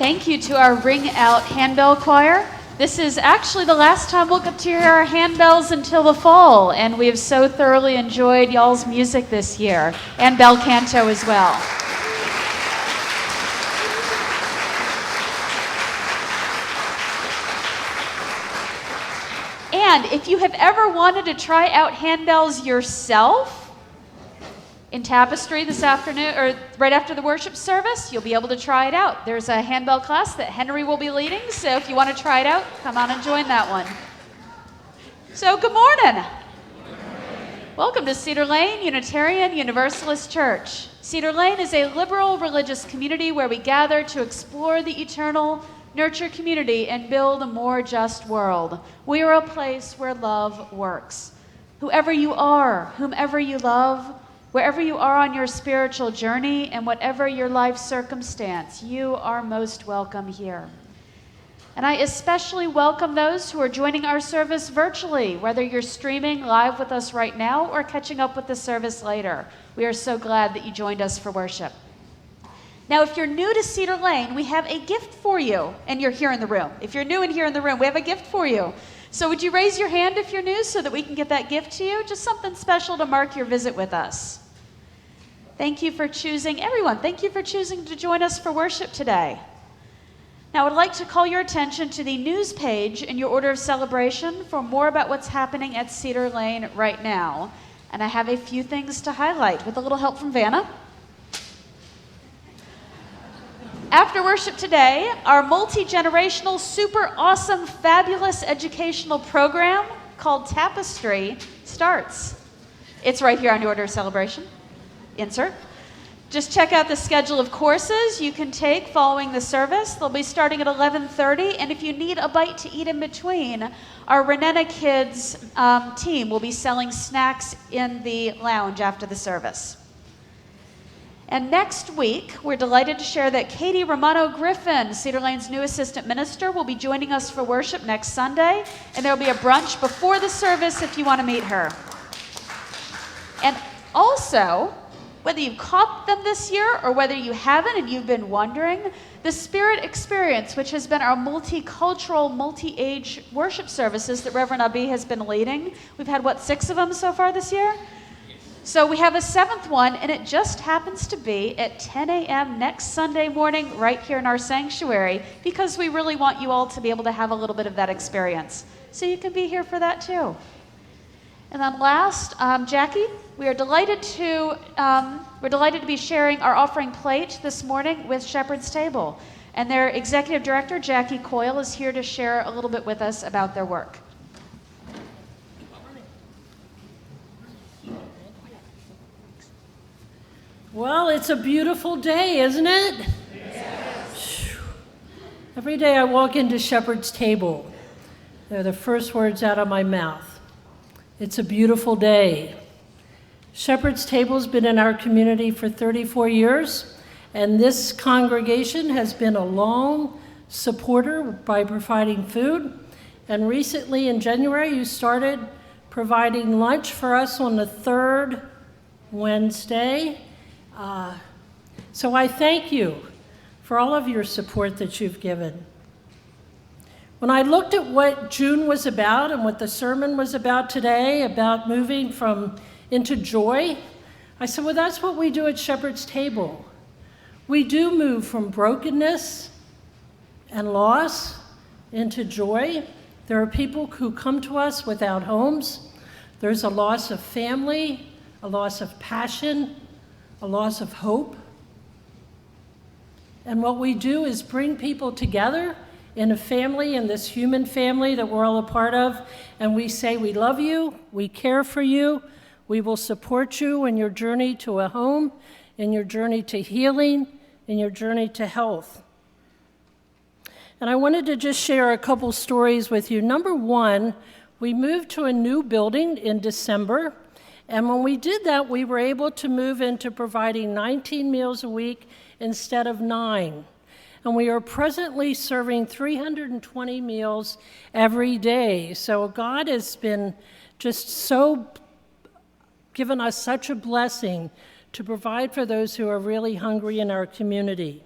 thank you to our Ring Out Handbell Choir. This is actually the last time we'll get to hear our handbells until the fall, and we have so thoroughly enjoyed y'all's music this year, and bel canto as well. And if you have ever wanted to try out handbells yourself, in Tapestry this afternoon, or right after the worship service, you'll be able to try it out. There's a handbell class that Henry will be leading, so if you want to try it out, come on and join that one. So, good morning. Welcome to Cedar Lane Unitarian Universalist Church. Cedar Lane is a liberal religious community where we gather to explore the eternal, nurture community, and build a more just world. We are a place where love works. Whoever you are, whomever you love, wherever you are on your spiritual journey and whatever your life circumstance, you are most welcome here. And I especially welcome those who are joining our service virtually, whether you're streaming live with us right now or catching up with the service later. We are so glad that you joined us for worship. Now, if you're new to Cedar Lane, we have a gift for you, and you're here in the room. If you're new and here in the room, we have a gift for you. So would you raise your hand if you're new so that we can get that gift to you? Just something special to mark your visit with us. Thank you for choosing, everyone, thank you for choosing to join us for worship today. Now, I would like to call your attention to the news page in your order of celebration for more about what's happening at Cedar Lane right now. And I have a few things to highlight with a little help from Vanna. After worship today, our multi-generational, super awesome, fabulous educational program called Tapestry starts. It's right here on your order of celebration. Insert. Just check out the schedule of courses you can take following the service. They'll be starting at 11:30, and if you need a bite to eat in between, our Renena Kids team will be selling snacks in the lounge after the service. And next week, we're delighted to share that Katie Romano-Griffin, Cedar Lane's new assistant minister, will be joining us for worship next Sunday, and there will be a brunch before the service if you want to meet her. And also, whether you've caught them this year or whether you haven't and you've been wondering, the Spirit Experience, which has been our multicultural, multi-age worship services that Reverend Abhi has been leading, we've had, 6 of them so far this year? So we have a 7th one, and it just happens to be at 10 a.m. next Sunday morning right here in our sanctuary, because we really want you all to be able to have a little bit of that experience. So you can be here for that too. And then last, Jackie, we're delighted to be sharing our offering plate this morning with Shepherd's Table. And their executive director, Jackie Coyle, is here to share a little bit with us about their work. Well, it's a beautiful day, isn't it? Yes. Every day I walk into Shepherd's Table, they're the first words out of my mouth. It's a beautiful day. Shepherd's Table's been in our community for 34 years, and this congregation has been a long supporter by providing food. And recently in January, you started providing lunch for us on the 3rd Wednesday. So I thank you for all of your support that you've given. When I looked at what June was about and what the sermon was about today, about moving into joy, I said, well, that's what we do at Shepherd's Table. We do move from brokenness and loss into joy. There are people who come to us without homes. There's a loss of family, a loss of passion, a loss of hope. And what we do is bring people together in a family, in this human family that we're all a part of, and we say we love you, we care for you, we will support you in your journey to a home, in your journey to healing, in your journey to health. And I wanted to just share a couple stories with you. Number one, we moved to a new building in December. And when we did that, we were able to move into providing 19 meals a week instead of 9. And we are presently serving 320 meals every day. So God has been just so given us such a blessing to provide for those who are really hungry in our community.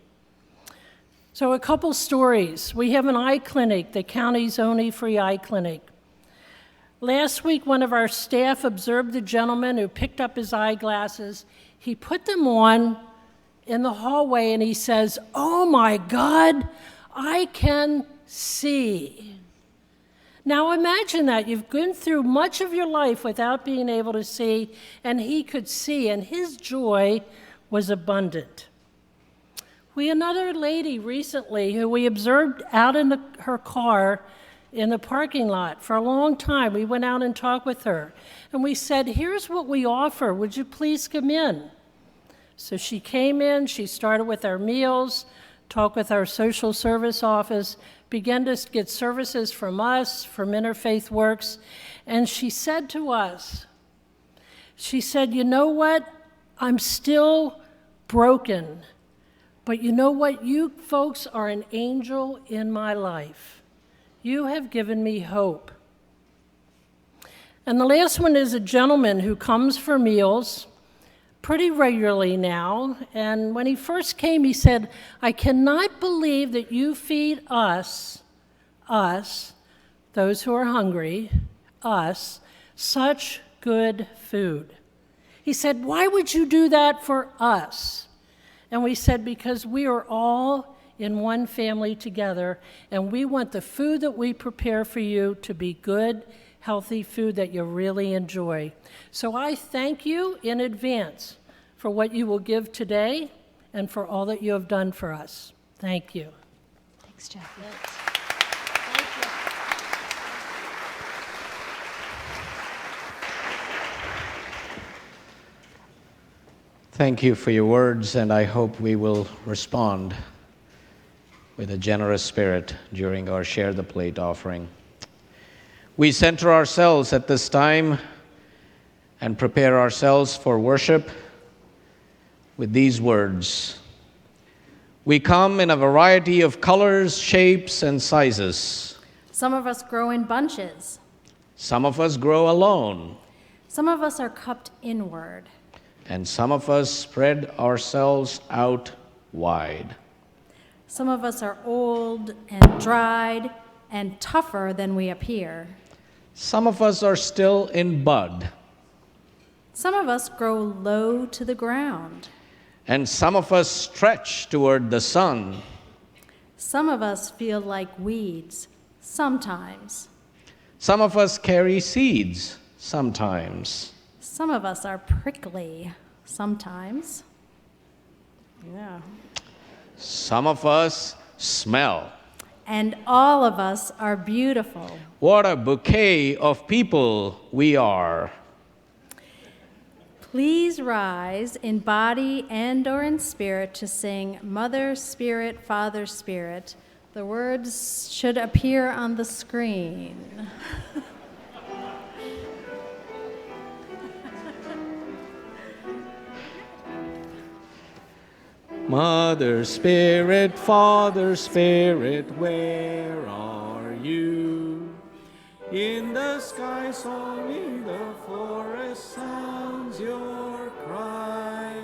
So a couple stories. We have an eye clinic, the county's only free eye clinic. Last week, one of our staff observed the gentleman who picked up his eyeglasses. He put them on in the hallway and he says, "Oh my God, I can see." Now imagine that. You've been through much of your life without being able to see, and he could see, and his joy was abundant. We had another lady recently who we observed out in her car in the parking lot for a long time. We went out and talked with her, and we said, "Here's what we offer. Would you please come in?" So she came in, she started with our meals, talked with our social service office, began to get services from us, from Interfaith Works, and she said to us, she said, "You know what? I'm still broken. But you know what? You folks are an angel in my life. You have given me hope." And the last one is a gentleman who comes for meals pretty regularly now. And when he first came, he said, "I cannot believe that you feed us, those who are hungry, us, such good food." He said, "Why would you do that for us?" And we said, "Because we are all in one family together, and we want the food that we prepare for you to be good, healthy food that you really enjoy." So I thank you in advance for what you will give today and for all that you have done for us. Thank you. Thanks, Jackie. Thank you. Thank you for your words, and I hope we will respond with a generous spirit during our Share the Plate offering. We center ourselves at this time and prepare ourselves for worship with these words. We come in a variety of colors, shapes, and sizes. Some of us grow in bunches. Some of us grow alone. Some of us are cupped inward. And some of us spread ourselves out wide. Some of us are old and dried and tougher than we appear. Some of us are still in bud. Some of us grow low to the ground. And some of us stretch toward the sun. Some of us feel like weeds, sometimes. Some of us carry seeds, sometimes. Some of us are prickly, sometimes. Yeah. Some of us smell. And all of us are beautiful. What a bouquet of people we are. Please rise in body and or in spirit to sing Mother Spirit, Father Spirit. The words should appear on the screen. Mother Spirit, Father Spirit, where are you? In the sky, song in the forest sounds your cry.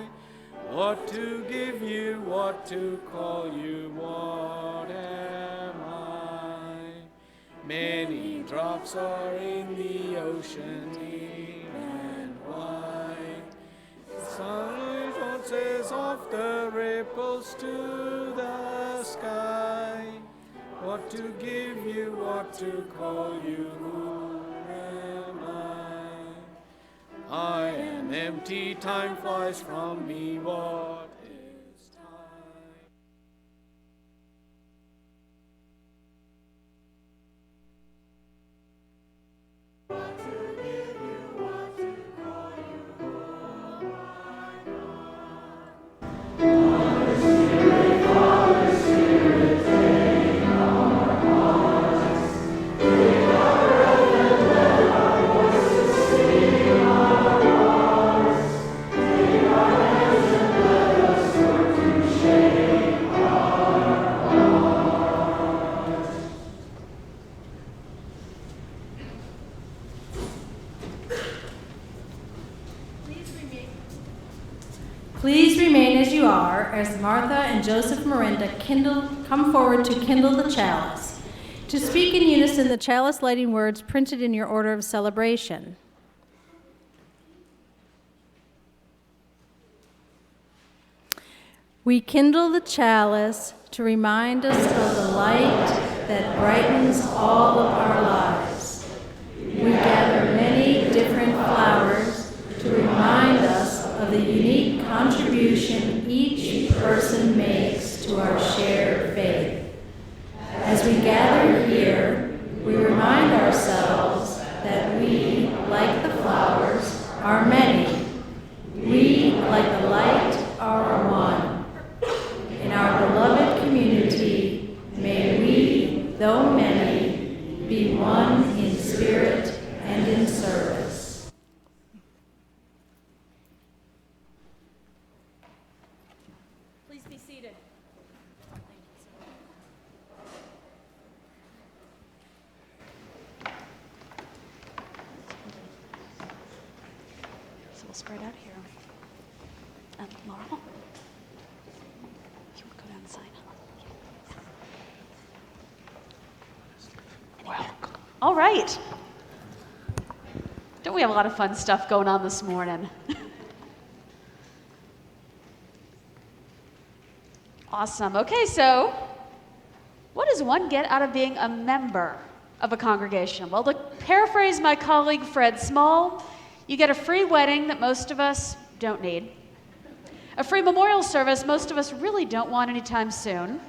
What to give you, what to call you, what am I? Many drops are in the ocean, deep and wide. Sun bounces off the ripples to the sky. What to give you, what to call you, who am I? I am empty, time flies from me, what is time? What to give you, what to call you, who am I? Take our hands and let remain as you are, as Martha and Joseph Miranda come forward to kindle the chalice. To speak in unison the chalice lighting words printed in your order of celebration. We kindle the chalice to remind us of the light that brightens all of our lives. We gather many different flowers to remind us of the unique contribution each person makes to our shared faith. As we gather here, we remind ourselves that we, like the flowers, are many. We, like the light, are one. In our beloved community, may we, though many, be one in spirit and in service. Please be seated. So we'll spread out here. And Laurel, you want to go down and sign? Welcome. All right. Don't we have a lot of fun stuff going on this morning? Awesome. Okay, so what does one get out of being a member of a congregation? Well, to paraphrase my colleague Fred Small, you get a free wedding that most of us don't need, a free memorial service most of us really don't want anytime soon.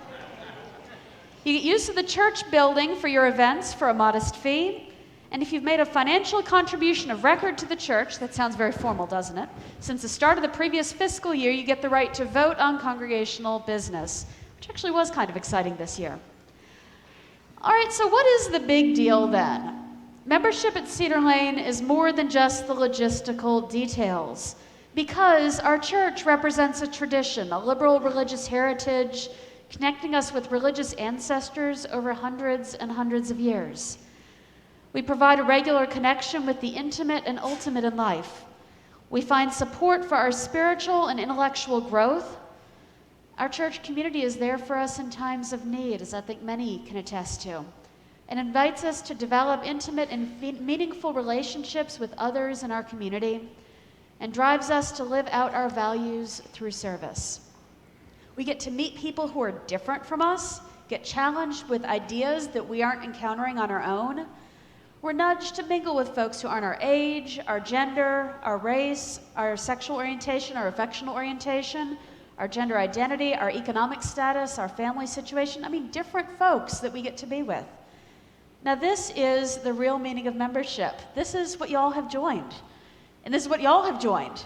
You get use of the church building for your events for a modest fee. And if you've made a financial contribution of record to the church, that sounds very formal, doesn't it? Since the start of the previous fiscal year, you get the right to vote on congregational business, which actually was kind of exciting this year. All right, so what is the big deal then? Membership at Cedar Lane is more than just the logistical details, because our church represents a tradition, a liberal religious heritage, connecting us with religious ancestors over hundreds and hundreds of years. We provide a regular connection with the intimate and ultimate in life. We find support for our spiritual and intellectual growth. Our church community is there for us in times of need, as I think many can attest to, and invites us to develop intimate and meaningful relationships with others in our community, and drives us to live out our values through service. We get to meet people who are different from us, get challenged with ideas that we aren't encountering on our own. We're nudged to mingle with folks who aren't our age, our gender, our race, our sexual orientation, our affectional orientation, our gender identity, our economic status, our family situation. I mean, different folks that we get to be with. Now, this is the real meaning of membership. This is what y'all have joined. And this is what y'all have joined.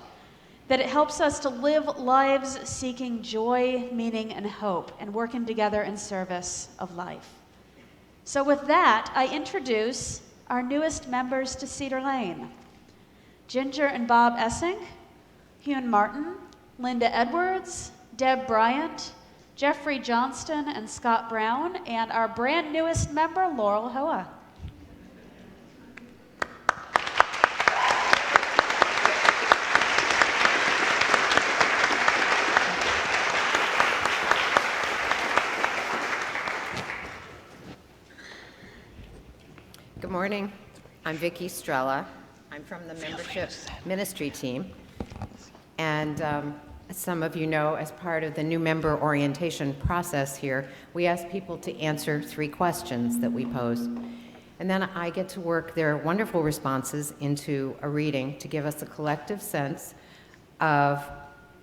That it helps us to live lives seeking joy, meaning, and hope, and working together in service of life. So with that, I introduce our newest members to Cedar Lane. Ginger and Bob Essing, Hugh Martin, Linda Edwards, Deb Bryant, Jeffrey Johnston, and Scott Brown, and our brand newest member, Laurel Hoa. Good morning. I'm Vicki Strella. I'm from the membership ministry team. And as some of you know, as part of the new member orientation process here, we ask people to answer 3 questions that we pose. And then I get to work their wonderful responses into a reading to give us a collective sense of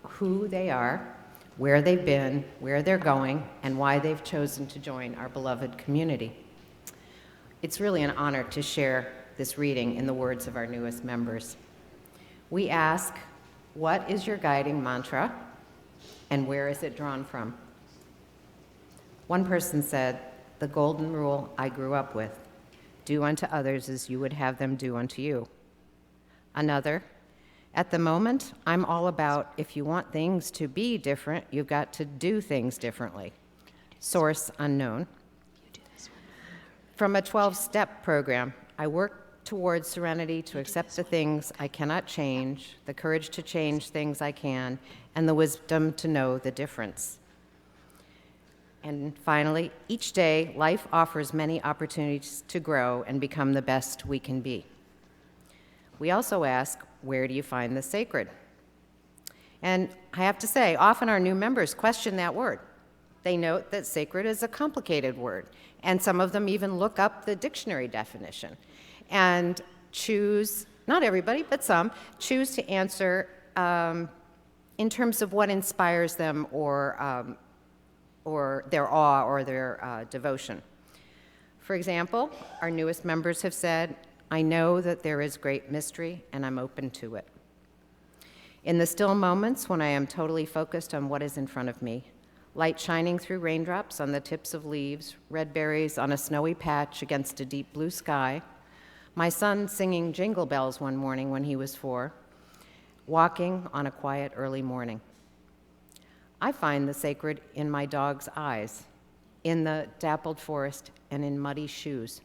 who they are, where they've been, where they're going, and why they've chosen to join our beloved community. It's really an honor to share this reading in the words of our newest members. We ask, what is your guiding mantra, and where is it drawn from? One person said, the golden rule I grew up with, do unto others as you would have them do unto you. Another, at the moment, I'm all about if you want things to be different, you've got to do things differently. Source unknown. From a 12-step program, I work towards serenity to accept the things I cannot change, the courage to change things I can, and the wisdom to know the difference. And finally, each day, life offers many opportunities to grow and become the best we can be. We also ask, where do you find the sacred? And I have to say, often our new members question that word. They note that sacred is a complicated word, and some of them even look up the dictionary definition and choose, not everybody, but some, choose to answer in terms of what inspires them or their awe or their devotion. For example, our newest members have said, I know that there is great mystery and I'm open to it. In the still moments when I am totally focused on what is in front of me, light shining through raindrops on the tips of leaves, red berries on a snowy patch against a deep blue sky, my son singing jingle bells one morning when he was 4, walking on a quiet early morning. I find the sacred in my dog's eyes, in the dappled forest, and in muddy shoes.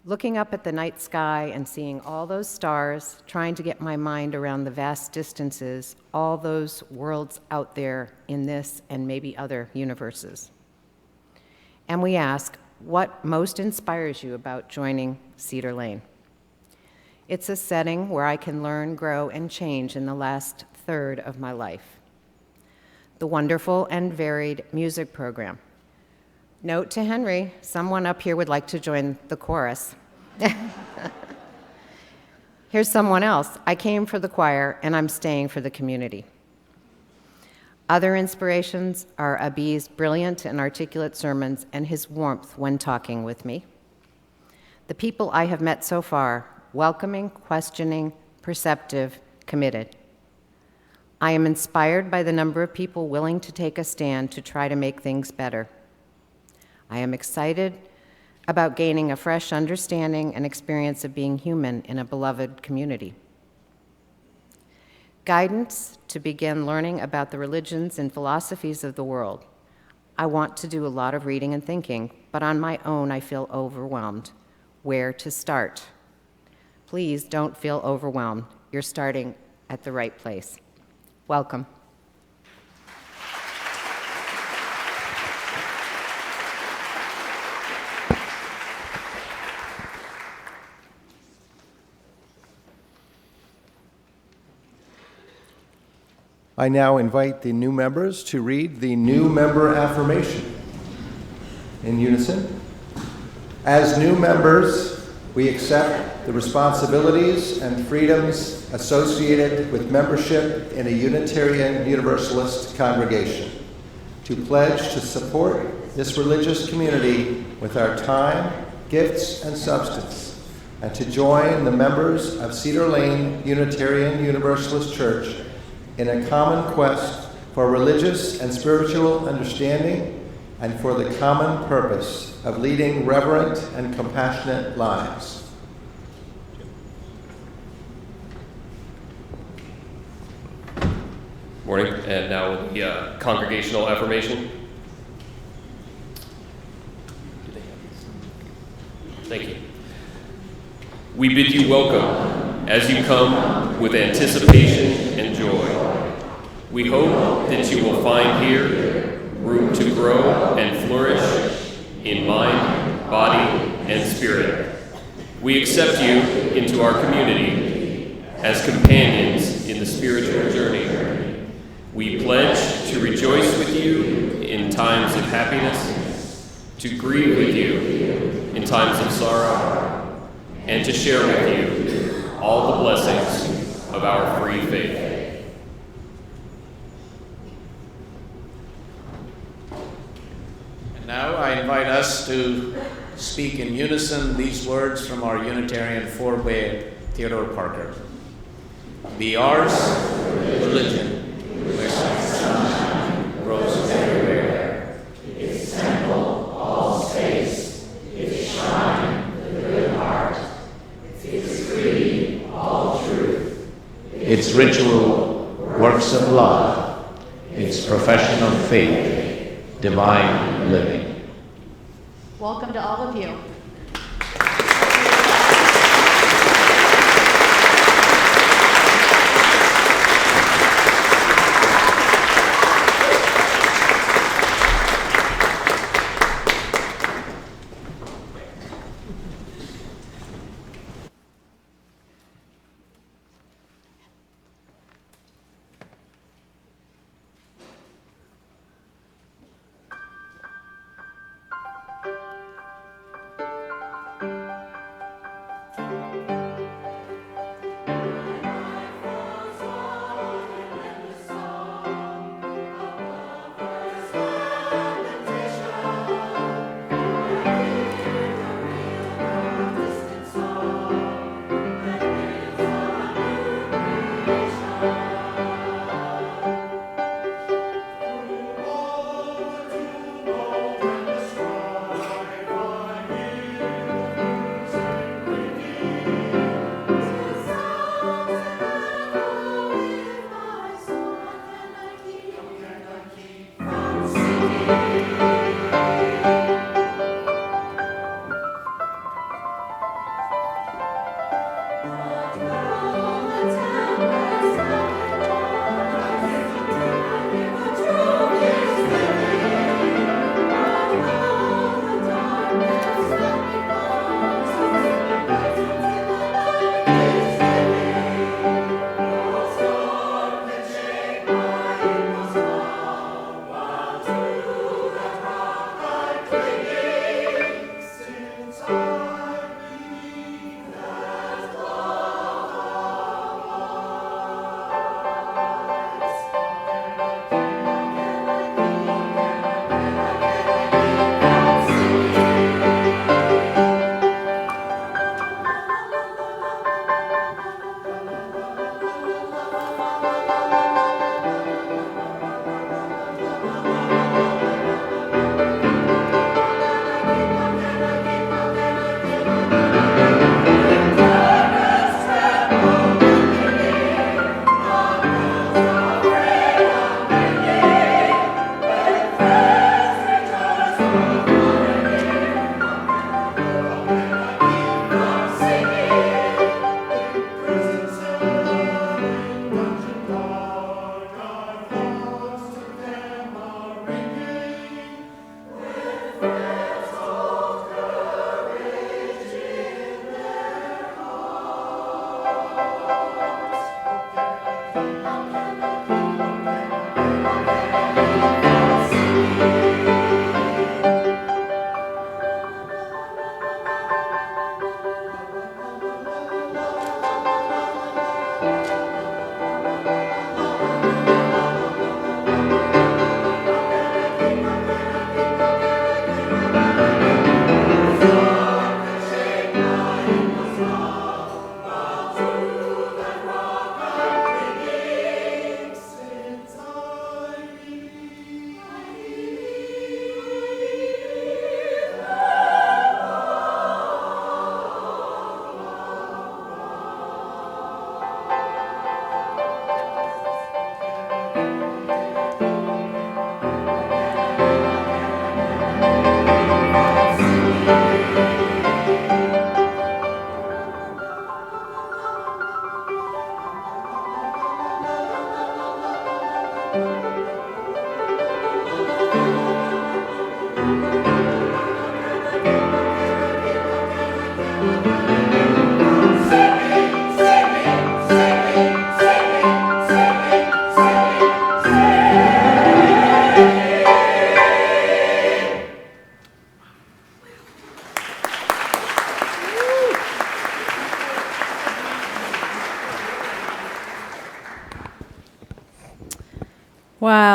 Looking up at the night sky and seeing all those stars, trying to get my mind around the vast distances, all those worlds out there in this and maybe other universes. And we ask, what most inspires you about joining Cedar Lane? It's a setting where I can learn, grow, and change in the last third of my life. The wonderful and varied music program. Note to Henry, someone up here would like to join the chorus. Here's someone else. I came for the choir, and I'm staying for the community. Other inspirations are Abhi's brilliant and articulate sermons and his warmth when talking with me. The people I have met so far, welcoming, questioning, perceptive, committed. I am inspired by the number of people willing to take a stand to try to make things better. I am excited about gaining a fresh understanding and experience of being human in a beloved community. Guidance to begin learning about the religions and philosophies of the world. I want to do a lot of reading and thinking, but on my own I feel overwhelmed. Where to start? Please don't feel overwhelmed. You're starting at the right place. Welcome. I now invite the new members to read the new member affirmation. In unison. As new members, we accept the responsibilities and freedoms associated with membership in a Unitarian Universalist congregation, to pledge to support this religious community with our time, gifts, and substance, and to join the members of Cedar Lane Unitarian Universalist Church in a common quest for religious and spiritual understanding and for the common purpose of leading reverent and compassionate lives. Morning, and now the congregational affirmation. Thank you. We bid you welcome as you come with anticipation and joy. We hope that you will find here room to grow and flourish in mind, body, and spirit. We accept you into our community as companions in the spiritual journey. We pledge to rejoice with you in times of happiness, to grieve with you in times of sorrow, and to share with you all the blessings of our free faith. And now I invite us to speak in unison these words from our Unitarian forebear, Theodore Parker. Be ours religion, where sunshine grows everywhere. Its temple, all space. Its shrine, the good heart. Its creed, all truth. Its ritual, works of love. Its profession of faith, divine living. Welcome to all of you.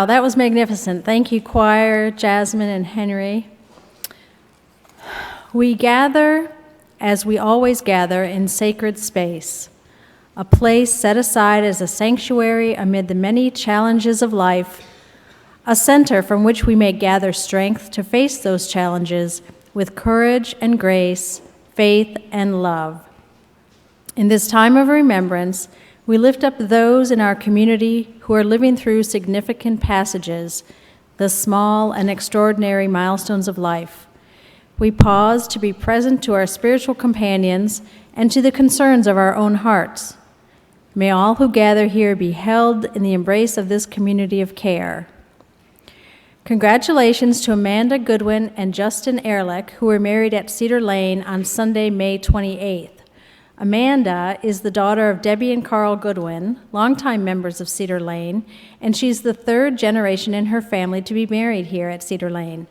Wow, that was magnificent. Thank you, choir, Jasmine and Henry. We gather, as we always gather, in sacred space, a place set aside as a sanctuary amid the many challenges of life, a center from which we may gather strength to face those challenges with courage and grace, faith and love. In this time of remembrance, we lift up those in our community who are living through significant passages, the small and extraordinary milestones of life. We pause to be present to our spiritual companions and to the concerns of our own hearts. May all who gather here be held in the embrace of this community of care. Congratulations to Amanda Goodwin and Justin Ehrlich, who were married at Cedar Lane on Sunday, May 28th. Amanda is the daughter of Debbie and Carl Goodwin, longtime members of Cedar Lane, and she's the third generation in her family to be married here at Cedar Lane.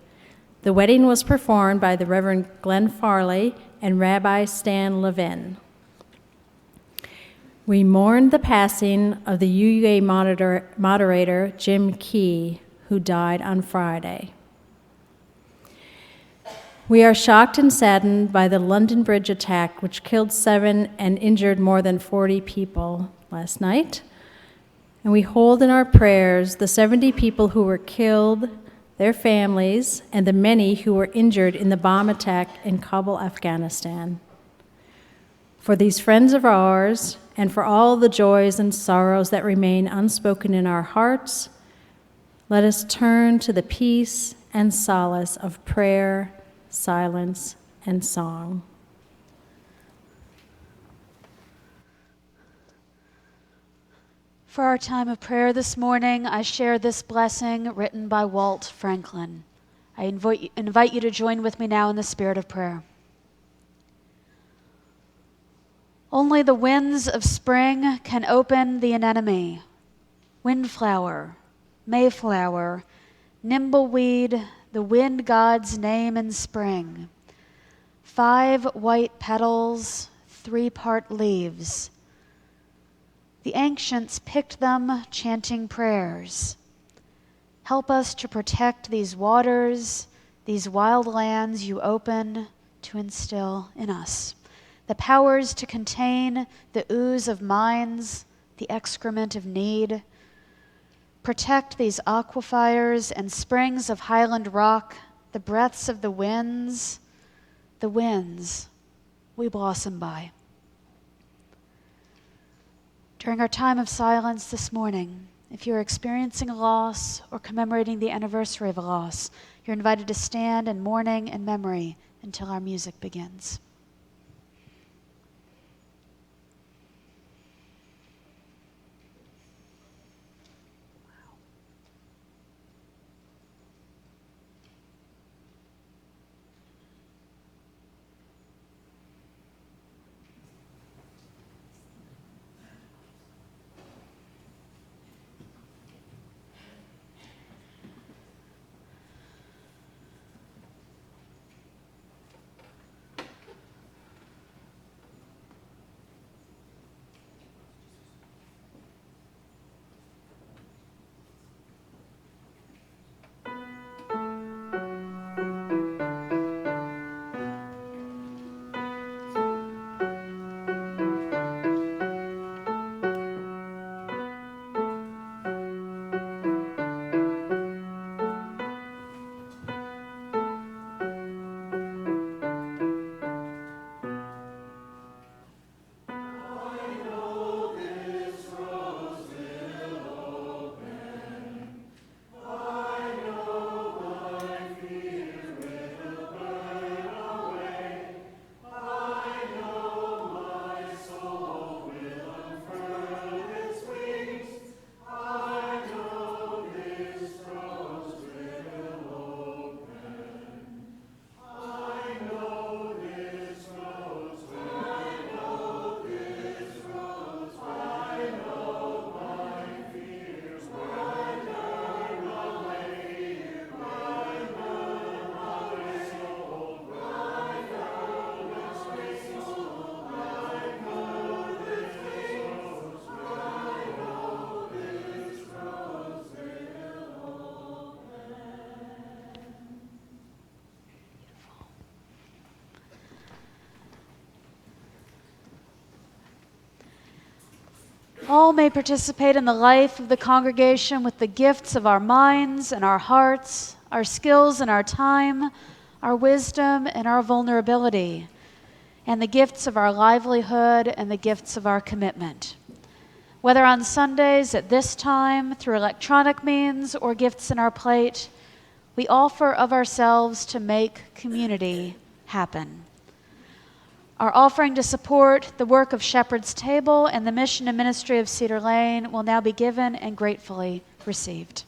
The wedding was performed by the Reverend Glenn Farley and Rabbi Stan Levin. We mourn the passing of the UUA moderator, Jim Key, who died on Friday. We are shocked and saddened by the London Bridge attack, which killed 7 and injured more than 40 people last night. And we hold in our prayers the 70 people who were killed, their families, and the many who were injured in the bomb attack in Kabul, Afghanistan. For these friends of ours, and for all the joys and sorrows that remain unspoken in our hearts, let us turn to the peace and solace of prayer, silence, and song. For our time of prayer this morning, I share this blessing written by Walt Franklin. I invite you to join with me now in the spirit of prayer. Only the winds of spring can open the anemone, windflower, mayflower, nimbleweed, the wind god's name in spring. 5 white petals, 3-part leaves. The ancients picked them, chanting prayers. Help us to protect these waters, these wild lands you open to instill in us. The powers to contain the ooze of minds, the excrement of need. Protect these aquifers and springs of highland rock, the breaths of the winds we blossom by. During our time of silence this morning, if you're experiencing a loss or commemorating the anniversary of a loss, you're invited to stand in mourning and memory until our music begins. all may participate in the life of the congregation with the gifts of our minds and our hearts, our skills and our time, our wisdom and our vulnerability, and the gifts of our livelihood and the gifts of our commitment. Whether on Sundays at this time, through electronic means, or gifts in our plate, we offer of ourselves to make community happen. Our offering to support the work of Shepherd's Table and the mission and ministry of Cedar Lane will now be given and gratefully received.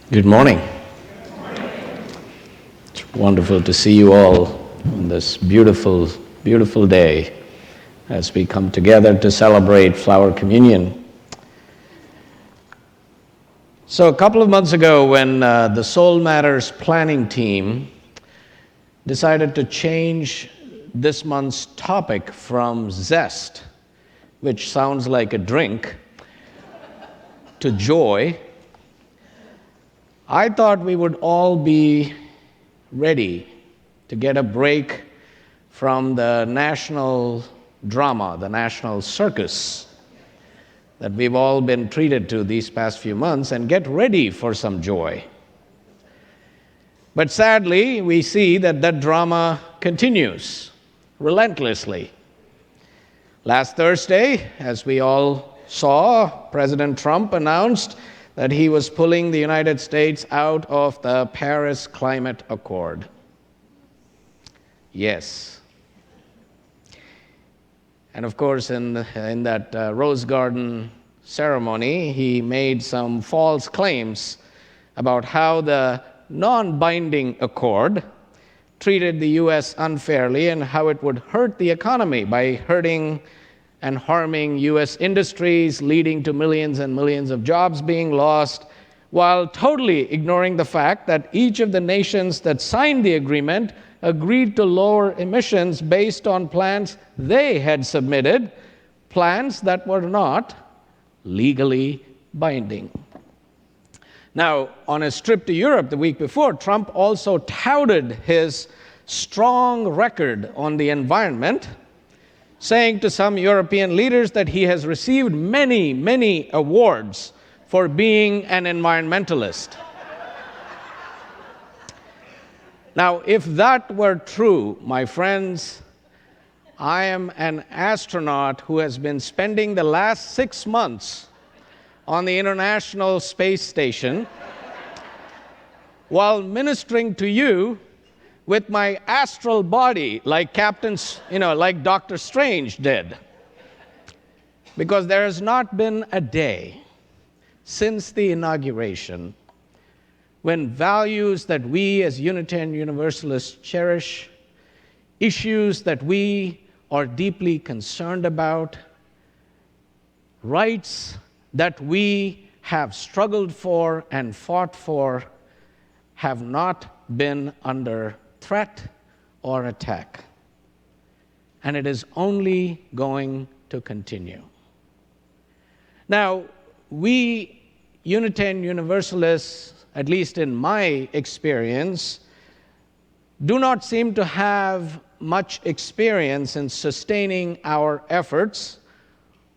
Good morning. It's wonderful to see you all on this beautiful, beautiful day as we come together to celebrate Flower Communion. So a couple of months ago, when the Soul Matters planning team decided to change this month's topic from zest, which sounds like a drink, to joy, I thought we would all be ready to get a break from the national drama, the national circus that we've all been treated to these past few months, and get ready for some joy. But sadly, we see that that drama continues relentlessly. Last Thursday, as we all saw, President Trump announced that he was pulling the United States out of the Paris Climate Accord. Yes. And of course, in that Rose Garden ceremony, he made some false claims about how the non-binding accord treated the U.S. unfairly and how it would hurt the economy by hurting and harming U.S. industries, leading to millions and millions of jobs being lost, while totally ignoring the fact that each of the nations that signed the agreement agreed to lower emissions based on plans they had submitted, plans that were not legally binding. Now, on his trip to Europe the week before, Trump also touted his strong record on the environment, saying to some European leaders that he has received many, many awards for being an environmentalist. Now, if that were true, my friends, I am an astronaut who has been spending the last 6 months on the International Space Station while ministering to you with my astral body like like Dr. Strange did. Because there has not been a day since the inauguration when values that we as Unitarian Universalists cherish, issues that we are deeply concerned about, rights that we have struggled for and fought for, have not been under threat or attack. And it is only going to continue. Now, we Unitarian Universalists, at least in my experience, do not seem to have much experience in sustaining our efforts,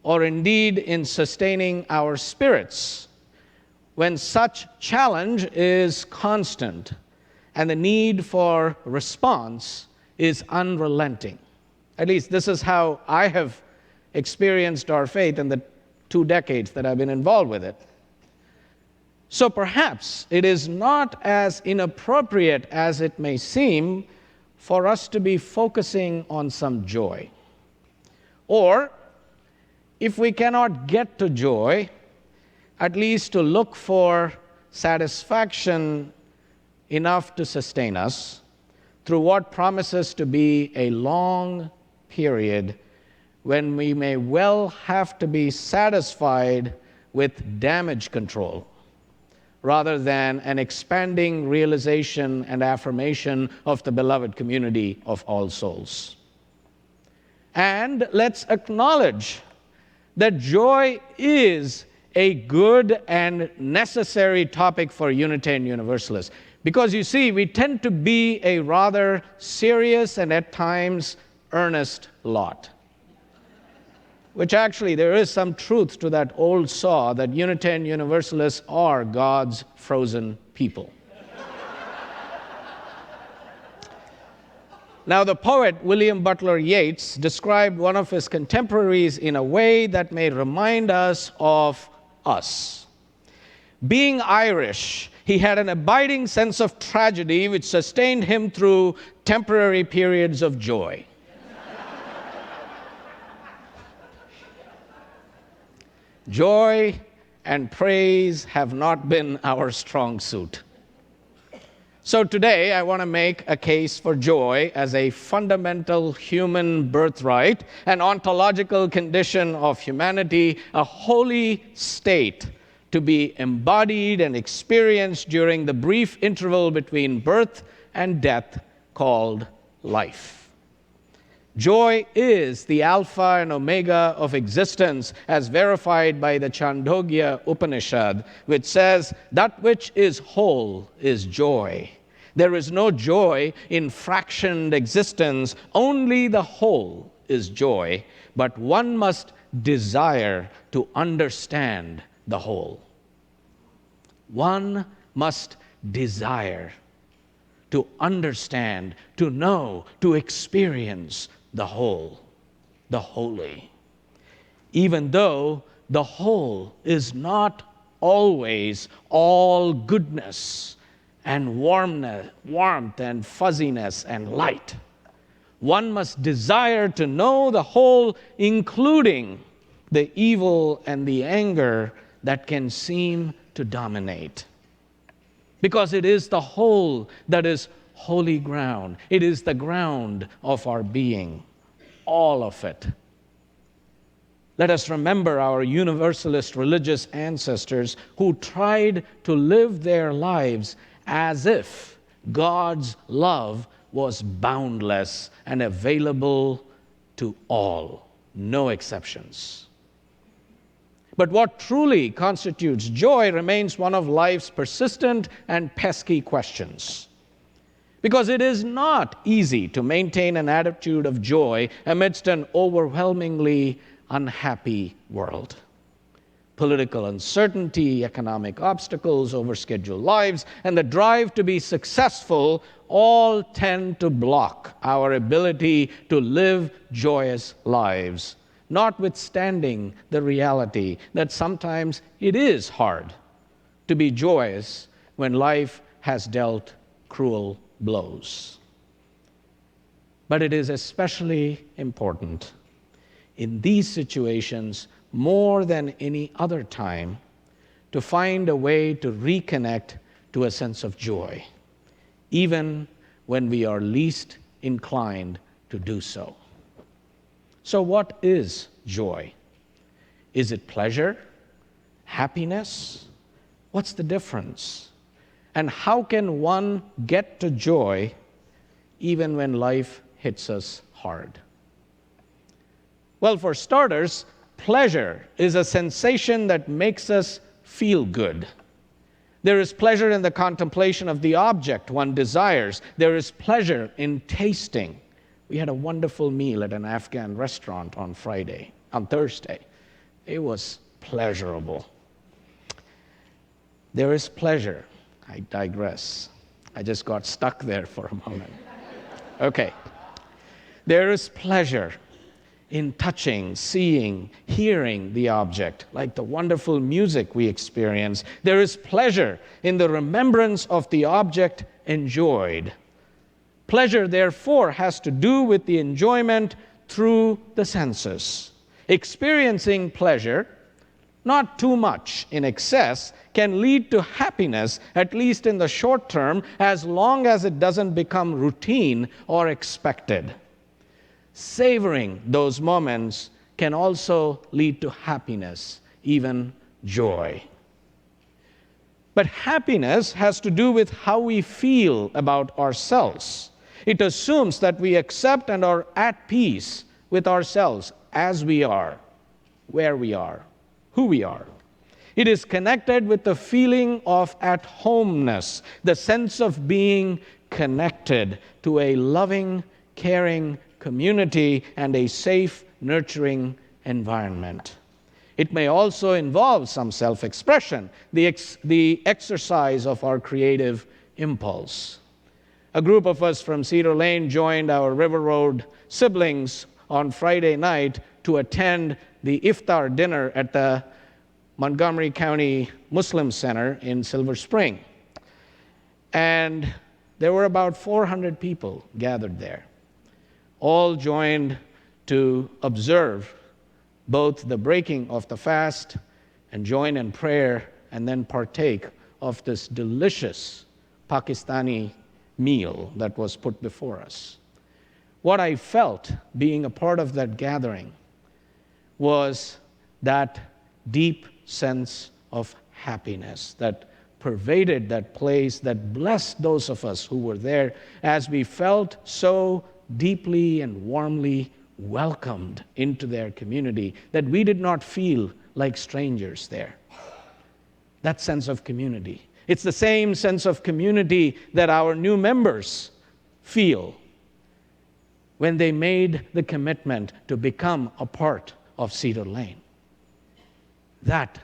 or indeed in sustaining our spirits, when such challenge is constant and the need for response is unrelenting. At least this is how I have experienced our faith in the 2 decades that I've been involved with it. So perhaps it is not as inappropriate as it may seem for us to be focusing on some joy. Or, if we cannot get to joy, at least to look for satisfaction enough to sustain us through what promises to be a long period when we may well have to be satisfied with damage control rather than an expanding realization and affirmation of the beloved community of all souls. And let's acknowledge that joy is a good and necessary topic for Unitarian Universalists. Because you see, we tend to be a rather serious and at times earnest lot. Which actually, there is some truth to that old saw that Unitarian Universalists are God's frozen people. Now, the poet William Butler Yeats described one of his contemporaries in a way that may remind us of us. Being Irish, he had an abiding sense of tragedy which sustained him through temporary periods of joy. Joy and praise have not been our strong suit. So today, I want to make a case for joy as a fundamental human birthright, an ontological condition of humanity, a holy state to be embodied and experienced during the brief interval between birth and death called life. Joy is the Alpha and Omega of existence, as verified by the Chandogya Upanishad, which says, "That which is whole is joy." There is no joy in fractioned existence, only the whole is joy, but one must desire to understand the whole. One must desire to understand, to know, to experience the whole, the holy. Even though the whole is not always all goodness and warmth and fuzziness and light. One must desire to know the whole, including the evil and the anger that can seem to dominate. Because it is the whole that is holy ground. It is the ground of our being, all of it. Let us remember our Universalist religious ancestors who tried to live their lives as if God's love was boundless and available to all, no exceptions. But what truly constitutes joy remains one of life's persistent and pesky questions. Because it is not easy to maintain an attitude of joy amidst an overwhelmingly unhappy world. Political uncertainty, economic obstacles, overscheduled lives, and the drive to be successful all tend to block our ability to live joyous lives, notwithstanding the reality that sometimes it is hard to be joyous when life has dealt cruel blows. But it is especially important in these situations, more than any other time, to find a way to reconnect to a sense of joy, even when we are least inclined to do so. So what is joy? Is it pleasure? Happiness? What's the difference? And how can one get to joy even when life hits us hard? Well, for starters, pleasure is a sensation that makes us feel good. There is pleasure in the contemplation of the object one desires. There is pleasure in tasting. We had a wonderful meal at an Afghan restaurant on Thursday. It was pleasurable. There is pleasure. I digress. I just got stuck there for a moment. Okay. There is pleasure in touching, seeing, hearing the object, like the wonderful music we experience. There is pleasure in the remembrance of the object enjoyed. Pleasure, therefore, has to do with the enjoyment through the senses. Experiencing pleasure, not too much in excess, can lead to happiness, at least in the short term, as long as it doesn't become routine or expected. Savoring those moments can also lead to happiness, even joy. But happiness has to do with how we feel about ourselves. It assumes that we accept and are at peace with ourselves as we are, where we are, who we are. It is connected with the feeling of at-homeness, the sense of being connected to a loving, caring community and a safe, nurturing environment. It may also involve some self-expression, the exercise of our creative impulse. A group of us from Cedar Lane joined our River Road siblings on Friday night to attend the iftar dinner at the Montgomery County Muslim Center in Silver Spring. And there were about 400 people gathered there, all joined to observe both the breaking of the fast and join in prayer and then partake of this delicious Pakistani meal that was put before us. What I felt being a part of that gathering was that deep sense of happiness that pervaded that place, that blessed those of us who were there as we felt so deeply and warmly welcomed into their community that we did not feel like strangers there. That sense of community. It's the same sense of community that our new members feel when they made the commitment to become a part of Cedar Lane. That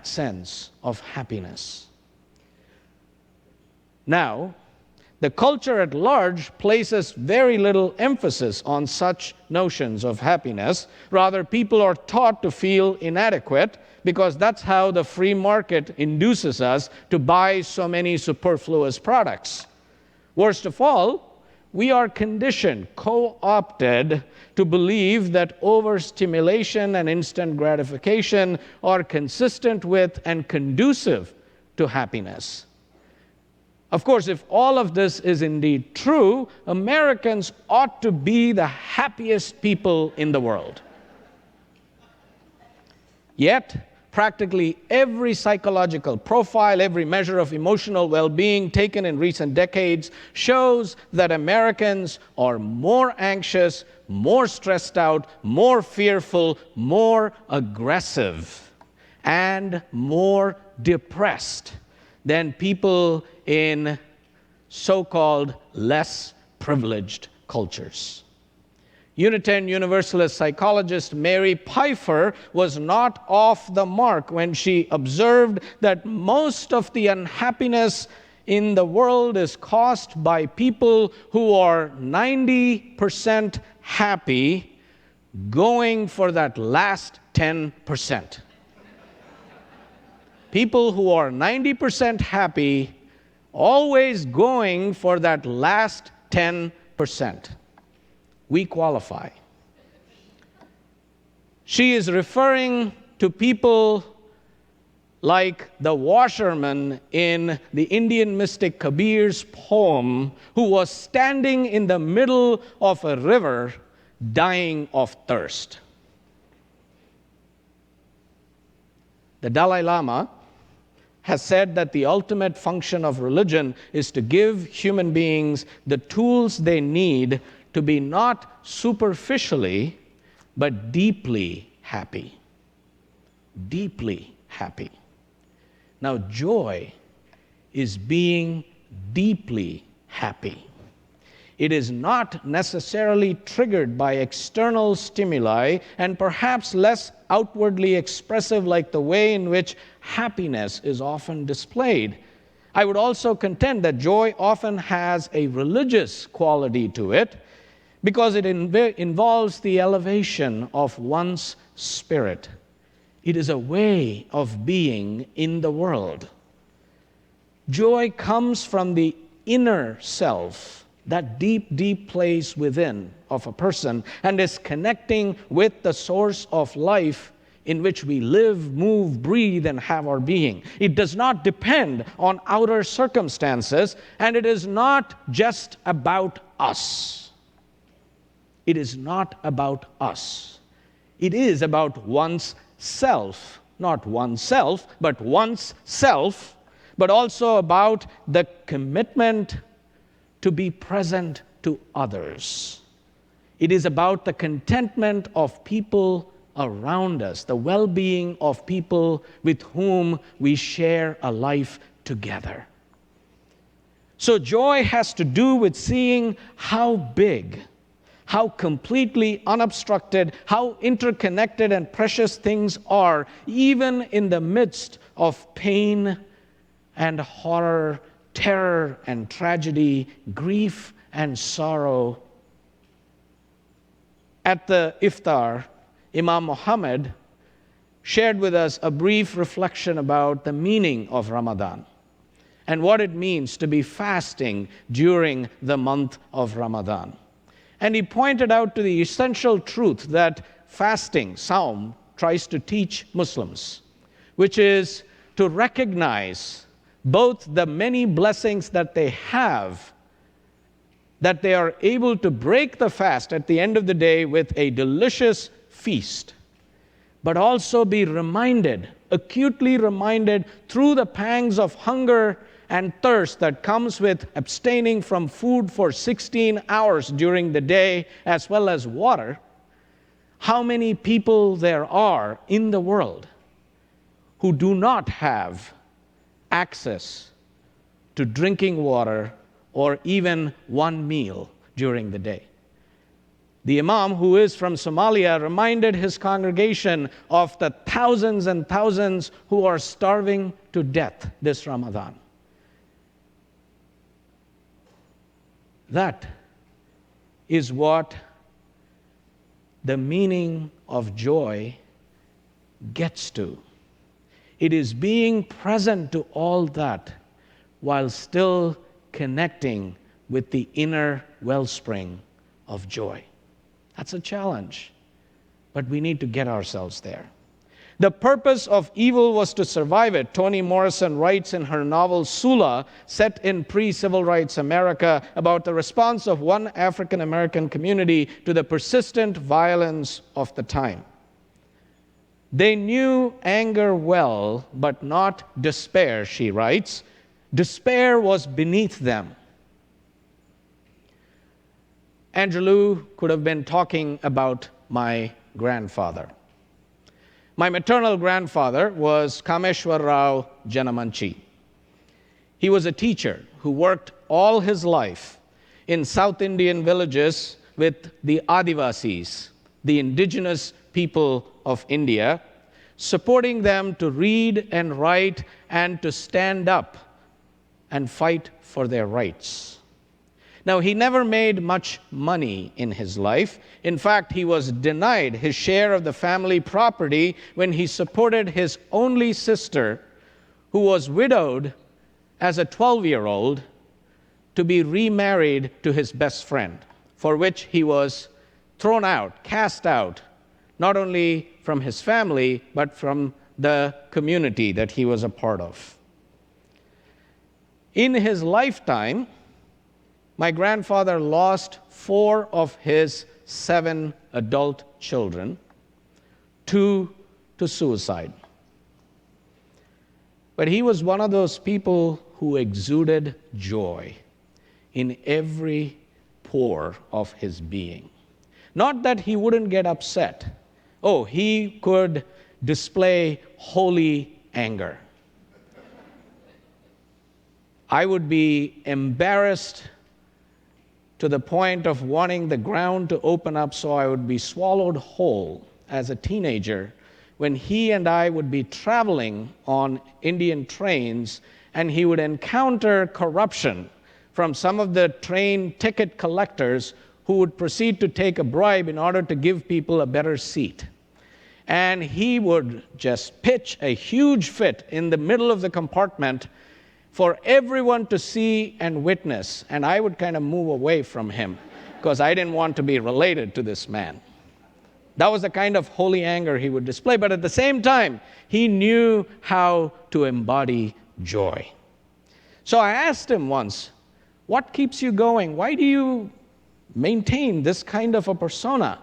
sense of happiness. Now, the culture at large places very little emphasis on such notions of happiness. Rather, people are taught to feel inadequate because that's how the free market induces us to buy so many superfluous products. Worst of all, we are conditioned, co-opted, to believe that overstimulation and instant gratification are consistent with and conducive to happiness. Of course, if all of this is indeed true, Americans ought to be the happiest people in the world. Yet, practically every psychological profile, every measure of emotional well-being taken in recent decades shows that Americans are more anxious, more stressed out, more fearful, more aggressive, and more depressed than people in so-called less privileged cultures. Unitarian Universalist psychologist Mary Pfeiffer was not off the mark when she observed that most of the unhappiness in the world is caused by people who are 90% happy going for that last 10%. People who are 90% happy always going for that last 10%. We qualify. She is referring to people like the washerman in the Indian mystic Kabir's poem, who was standing in the middle of a river dying of thirst. The Dalai Lama has said that the ultimate function of religion is to give human beings the tools they need to be not superficially, but deeply happy. Deeply happy. Now, joy is being deeply happy. It is not necessarily triggered by external stimuli and perhaps less outwardly expressive like the way in which happiness is often displayed. I would also contend that joy often has a religious quality to it, because it involves the elevation of one's spirit. It is a way of being in the world. Joy comes from the inner self, that deep, deep place within of a person, and is connecting with the source of life in which we live, move, breathe, and have our being. It does not depend on outer circumstances, and it is not just about us. It is not about us. It is about one's self, not oneself, but one's self, but also about the commitment to be present to others. It is about the contentment of people around us, the well-being of people with whom we share a life together. So joy has to do with seeing how big, how completely unobstructed, how interconnected and precious things are, even in the midst of pain and horror, terror and tragedy, grief and sorrow. At the iftar, Imam Muhammad shared with us a brief reflection about the meaning of Ramadan and what it means to be fasting during the month of Ramadan. And he pointed out to the essential truth that fasting, Saum, tries to teach Muslims, which is to recognize both the many blessings that they have, that they are able to break the fast at the end of the day with a delicious feast, but also be reminded, acutely reminded through the pangs of hunger and thirst that comes with abstaining from food for 16 hours during the day, as well as water, how many people there are in the world who do not have access to drinking water or even one meal during the day. The Imam, who is from Somalia, reminded his congregation of the thousands and thousands who are starving to death this Ramadan. That is what the meaning of joy gets to. It is being present to all that while still connecting with the inner wellspring of joy. That's a challenge, but we need to get ourselves there. The purpose of evil was to survive it. Toni Morrison writes in her novel Sula, set in pre-civil rights America, about the response of one African American community to the persistent violence of the time. They knew anger well, but not despair, she writes. Despair was beneath them. Angelou could have been talking about my grandfather. My maternal grandfather was Kameshwarrao Janamanchi. He was a teacher who worked all his life in South Indian villages with the Adivasis, the indigenous people of India, supporting them to read and write and to stand up and fight for their rights. Now, he never made much money in his life. In fact, he was denied his share of the family property when he supported his only sister, who was widowed as a 12-year-old, to be remarried to his best friend, for which he was thrown out, cast out, not only from his family, but from the community that he was a part of. In his lifetime, my grandfather lost 4 of his 7 adult children, 2 to suicide. But he was one of those people who exuded joy in every pore of his being. Not that he wouldn't get upset. Oh, he could display holy anger. I would be embarrassed to the point of wanting the ground to open up so I would be swallowed whole as a teenager when he and I would be traveling on Indian trains and he would encounter corruption from some of the train ticket collectors who would proceed to take a bribe in order to give people a better seat. And he would just pitch a huge fit in the middle of the compartment for everyone to see and witness. And I would kind of move away from him because I didn't want to be related to this man. That was the kind of holy anger he would display. But at the same time, he knew how to embody joy. So I asked him once, what keeps you going? Why do you maintain this kind of a persona?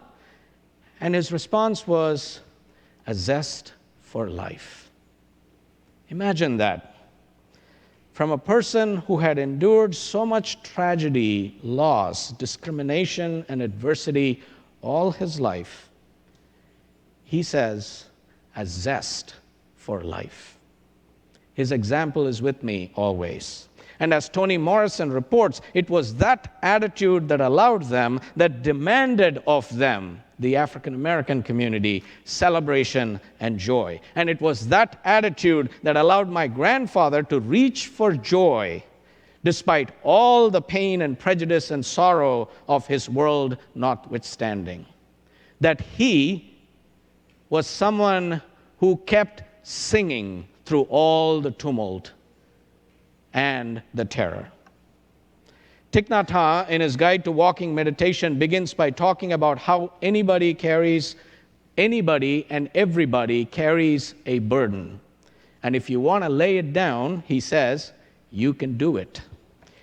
And his response was, a zest for life. Imagine that. From a person who had endured so much tragedy, loss, discrimination, and adversity all his life, he says, a zest for life. His example is with me always. And as Toni Morrison reports, it was that attitude that allowed them, that demanded of them, the African American community, celebration and joy. And it was that attitude that allowed my grandfather to reach for joy despite all the pain and prejudice and sorrow of his world notwithstanding. That he was someone who kept singing through all the tumult and the terror. Thich Nhat Hanh, in his Guide to Walking Meditation, begins by talking about how anybody and everybody carries a burden. And if you want to lay it down, he says, you can do it.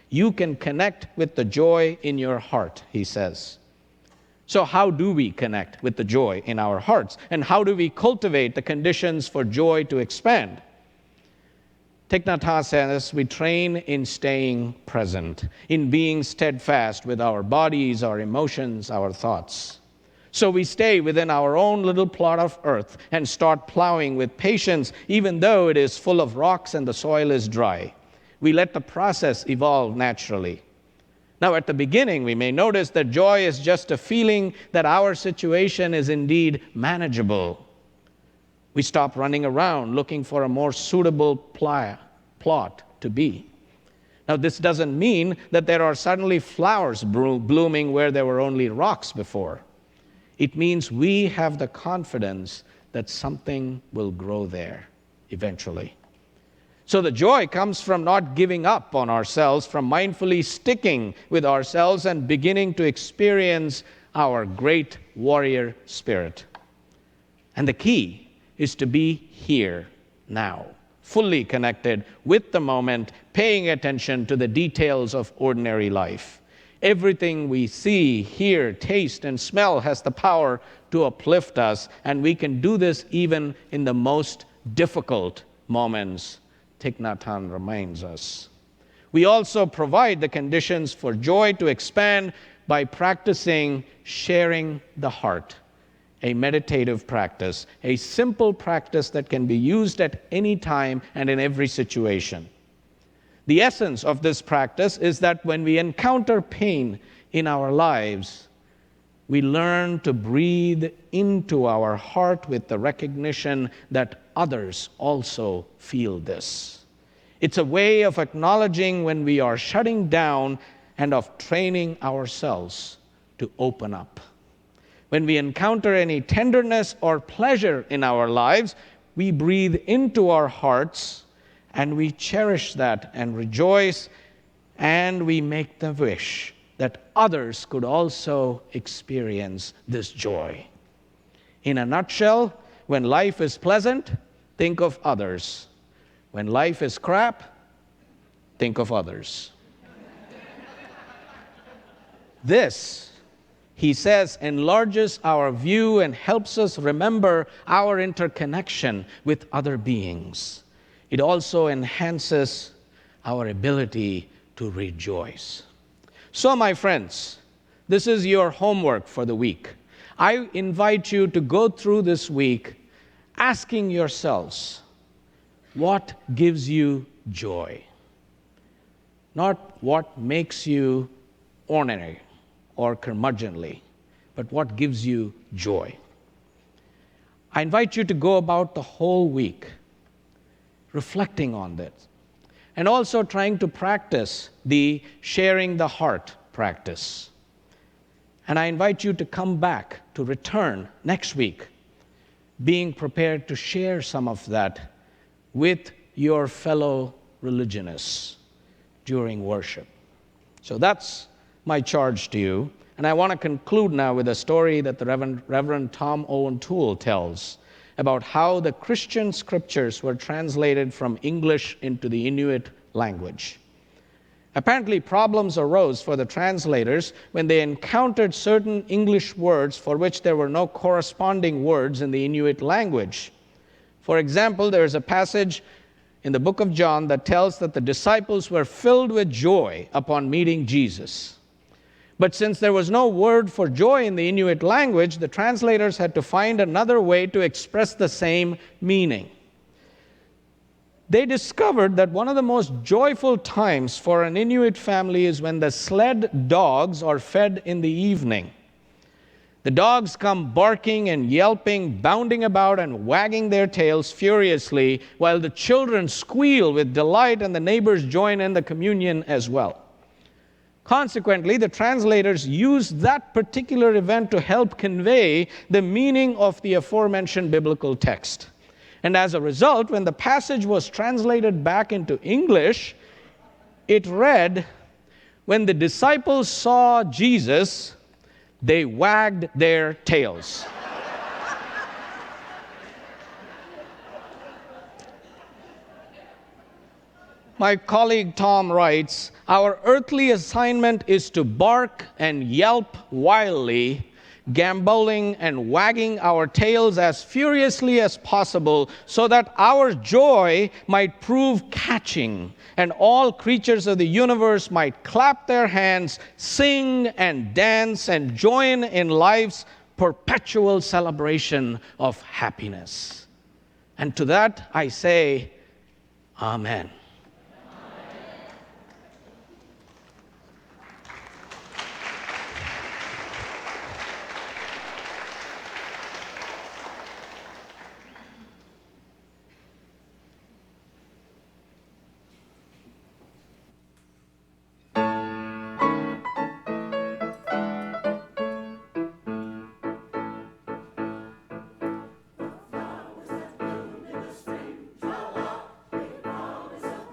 You can connect with the joy in your heart, he says. So how do we connect with the joy in our hearts? And how do we cultivate the conditions for joy to expand? Thich Nhat Hanh says we train in staying present, in being steadfast with our bodies, our emotions, our thoughts. So we stay within our own little plot of earth and start plowing with patience, even though it is full of rocks and the soil is dry. We let the process evolve naturally. Now, at the beginning, we may notice that joy is just a feeling that our situation is indeed manageable. We stop running around looking for a more suitable plot to be. Now, this doesn't mean that there are suddenly flowers blooming where there were only rocks before. It means we have the confidence that something will grow there eventually. So the joy comes from not giving up on ourselves, from mindfully sticking with ourselves and beginning to experience our great warrior spirit. And the key is to be here now, fully connected with the moment, paying attention to the details of ordinary life. Everything we see, hear, taste, and smell has the power to uplift us, and we can do this even in the most difficult moments, Thich Nhat Hanh reminds us. We also provide the conditions for joy to expand by practicing sharing the heart, a meditative practice, a simple practice that can be used at any time and in every situation. The essence of this practice is that when we encounter pain in our lives, we learn to breathe into our heart with the recognition that others also feel this. It's a way of acknowledging when we are shutting down and of training ourselves to open up. When we encounter any tenderness or pleasure in our lives, we breathe into our hearts and we cherish that and rejoice, and we make the wish that others could also experience this joy. In a nutshell, when life is pleasant, think of others. When life is crap, think of others. This, he says, enlarges our view and helps us remember our interconnection with other beings. It also enhances our ability to rejoice. So, my friends, this is your homework for the week. I invite you to go through this week asking yourselves, what gives you joy? Not what makes you ornery or curmudgeonly, but what gives you joy. I invite you to go about the whole week reflecting on this, and also trying to practice the sharing the heart practice. And I invite you to come back, to return next week, being prepared to share some of that with your fellow religionists during worship. So that's my charge to you. And I want to conclude now with a story that the Reverend Tom Owen Toole tells about how the Christian scriptures were translated from English into the Inuit language. Apparently, problems arose for the translators when they encountered certain English words for which there were no corresponding words in the Inuit language. For example, there is a passage in the book of John that tells that the disciples were filled with joy upon meeting Jesus. But since there was no word for joy in the Inuit language, the translators had to find another way to express the same meaning. They discovered that one of the most joyful times for an Inuit family is when the sled dogs are fed in the evening. The dogs come barking and yelping, bounding about and wagging their tails furiously, while the children squeal with delight and the neighbors join in the communion as well. Consequently, the translators used that particular event to help convey the meaning of the aforementioned biblical text. And as a result, when the passage was translated back into English, it read, "When the disciples saw Jesus, they wagged their tails." My colleague Tom writes, "Our earthly assignment is to bark and yelp wildly, gamboling and wagging our tails as furiously as possible, so that our joy might prove catching, and all creatures of the universe might clap their hands, sing and dance, and join in life's perpetual celebration of happiness." And to that I say, Amen. Flowers that bloom in the spring, la la, big flowers that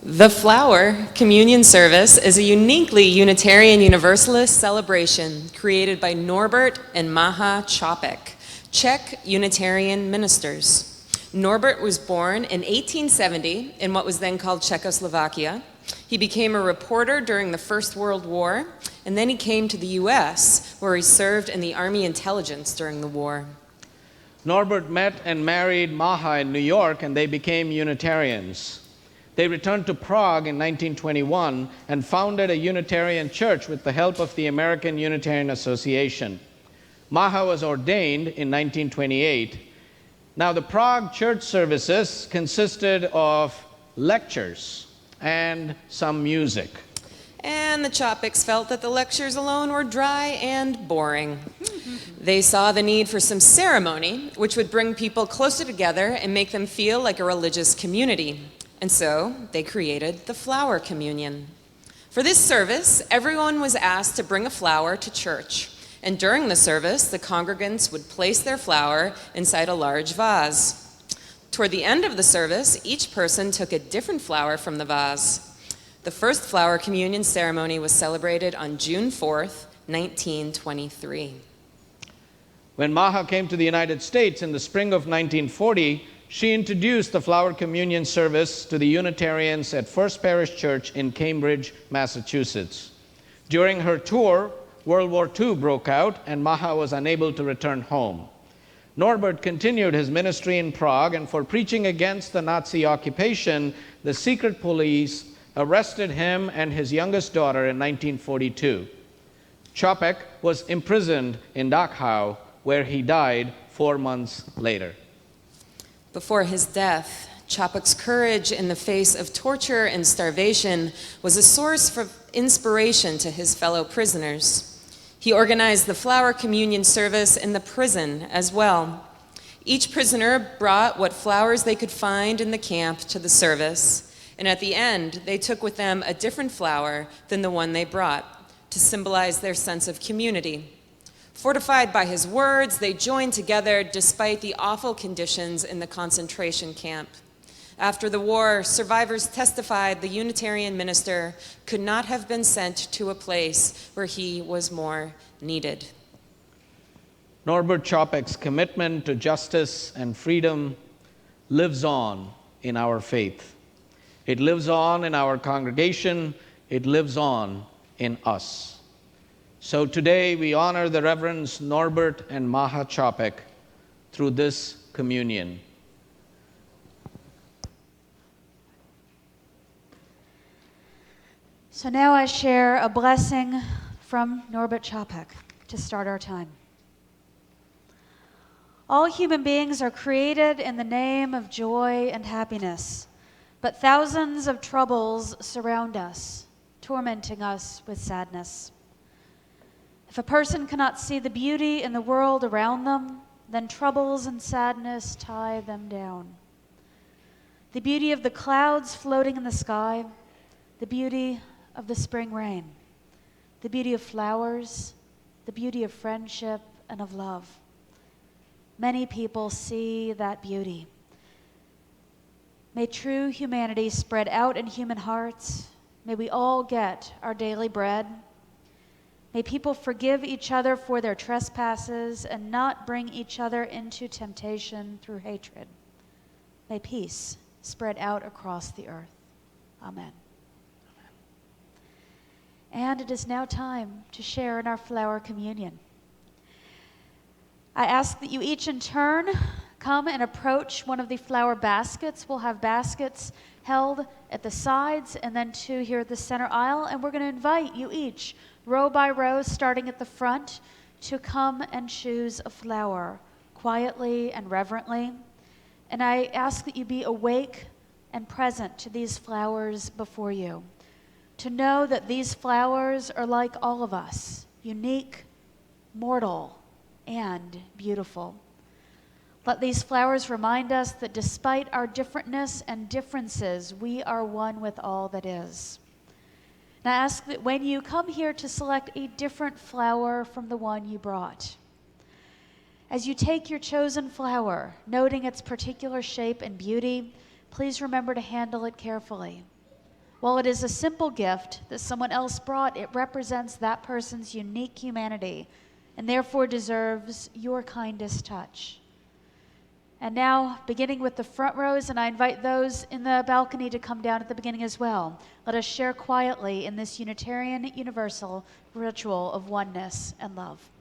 The Flower Communion Service is a uniquely Unitarian Universalist celebration created by Norbert and Maha Capek, Czech Unitarian ministers. Norbert was born in 1870 in what was then called Czechoslovakia. He became a reporter during the First World War, and then he came to the US, where he served in the Army intelligence during the war. Norbert met and married Maha in New York, and they became Unitarians. They returned to Prague in 1921 and founded a Unitarian church with the help of the American Unitarian Association. Maha was ordained in 1928. Now, the Prague church services consisted of lectures and some music. And the Capeks felt that the lectures alone were dry and boring. They saw the need for some ceremony, which would bring people closer together and make them feel like a religious community. And so they created the Flower Communion. For this service, everyone was asked to bring a flower to church. And during the service, the congregants would place their flower inside a large vase. Toward the end of the service, each person took a different flower from the vase. The first Flower Communion ceremony was celebrated on June 4th, 1923. When Maha came to the United States in the spring of 1940, she introduced the Flower Communion service to the Unitarians at First Parish Church in Cambridge, Massachusetts. During her tour, World War II broke out, and Maha was unable to return home. Norbert continued his ministry in Prague, and for preaching against the Nazi occupation, the secret police arrested him and his youngest daughter in 1942. Capek was imprisoned in Dachau, where he died 4 months later. Before his death, Capek's courage in the face of torture and starvation was a source for inspiration to his fellow prisoners. He organized the Flower Communion service in the prison as well. Each prisoner brought what flowers they could find in the camp to the service, and at the end, they took with them a different flower than the one they brought to symbolize their sense of community. Fortified by his words, they joined together despite the awful conditions in the concentration camp. After the war, survivors testified the Unitarian minister could not have been sent to a place where he was more needed. Norbert Capek's commitment to justice and freedom lives on in our faith. It lives on in our congregation. It lives on in us. So today we honor the Reverends Norbert and Maha Capek through this communion. So now I share a blessing from Norbert Capek to start our time. All human beings are created in the name of joy and happiness, but thousands of troubles surround us, tormenting us with sadness. If a person cannot see the beauty in the world around them, then troubles and sadness tie them down. The beauty of the clouds floating in the sky, the beauty of the spring rain, the beauty of flowers, the beauty of friendship and of love. Many people see that beauty. May true humanity spread out in human hearts. May we all get our daily bread. May people forgive each other for their trespasses and not bring each other into temptation through hatred. May peace spread out across the earth. Amen. And it is now time to share in our Flower Communion. I ask that you each in turn come and approach one of the flower baskets. We'll have baskets held at the sides and then two here at the center aisle, and we're going to invite you each, row by row, starting at the front, to come and choose a flower quietly and reverently. And I ask that you be awake and present to these flowers before you, to know that these flowers are like all of us, unique, mortal, and beautiful. Let these flowers remind us that despite our differentness and differences, we are one with all that is. And I ask that when you come here to select a different flower from the one you brought, as you take your chosen flower, noting its particular shape and beauty, please remember to handle it carefully. While it is a simple gift that someone else brought, it represents that person's unique humanity and therefore deserves your kindest touch. And now, beginning with the front rows, and I invite those in the balcony to come down at the beginning as well. Let us share quietly in this Unitarian universal ritual of oneness and love.